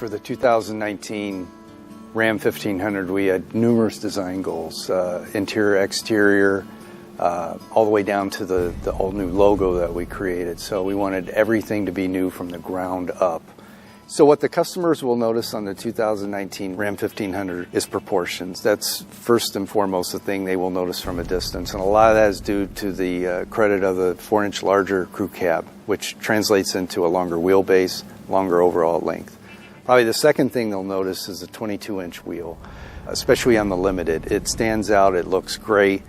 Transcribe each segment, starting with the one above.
For the 2019 Ram 1500, we had numerous design goals, interior, exterior, all the way down to the all-new logo that we created. So we wanted everything to be new from the ground up. So what the customers will notice on the 2019 Ram 1500 is proportions. That's first and foremost the thing they will notice from a distance. And a lot of that is due to the credit of the 4-inch larger crew cab, which translates into a longer wheelbase, longer overall length. Probably the second thing they'll notice is the 22-inch wheel, especially on the Limited. It stands out, it looks great.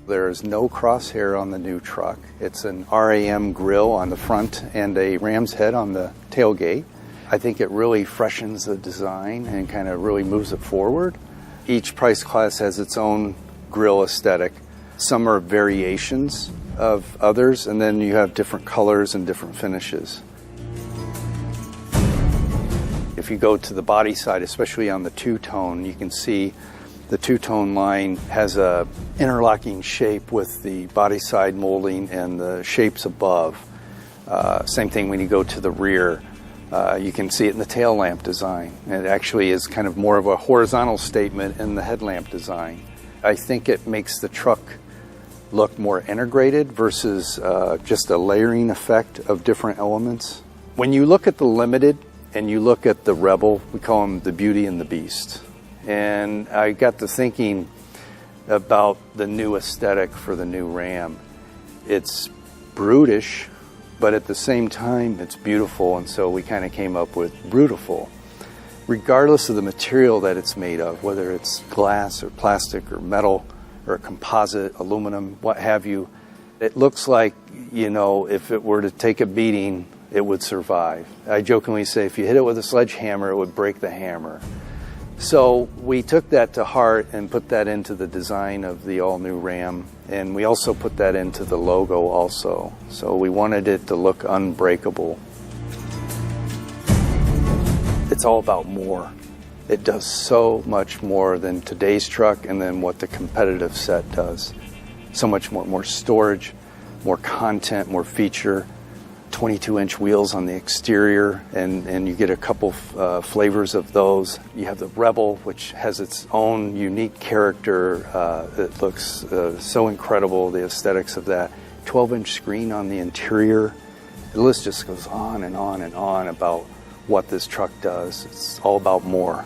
There is no crosshair on the new truck. It's an RAM grille on the front and a ram's head on the tailgate. I think it really freshens the design and kind of really moves it forward. Each price class has its own grille aesthetic. Some are variations of others, and then you have different colors and different finishes. If you go to the body side, especially on the two-tone, you can see the two-tone line has a interlocking shape with the body side molding and the shapes above. Same thing when you go to the rear. You can see it in the tail lamp design. It actually is kind of more of a horizontal statement in the headlamp design. I think it makes the truck look more integrated versus just a layering effect of different elements. When you look at the Limited and you look at the Rebel, we call them the Beauty and the Beast. And I got to thinking about the new aesthetic for the new Ram. It's brutish, but at the same time, it's beautiful, and so we kind of came up with Brutiful. Regardless of the material that it's made of, whether it's glass or plastic or metal or composite, aluminum, what have you, it looks like, you know, if it were to take a beating, it would survive. I jokingly say if you hit it with a sledgehammer, it would break the hammer. So we took that to heart and put that into the design of the all-new Ram, and we also put that into the logo also. So we wanted it to look unbreakable. It's all about more. It does so much more than today's truck and than what the competitive set does. So much more storage, more content, more feature. 22-inch wheels on the exterior, and you get a couple flavors of those. You have the Rebel, which has its own unique character. It looks so incredible, the aesthetics of that. 12-inch screen on the interior. The list just goes on and on and on about what this truck does. It's all about more.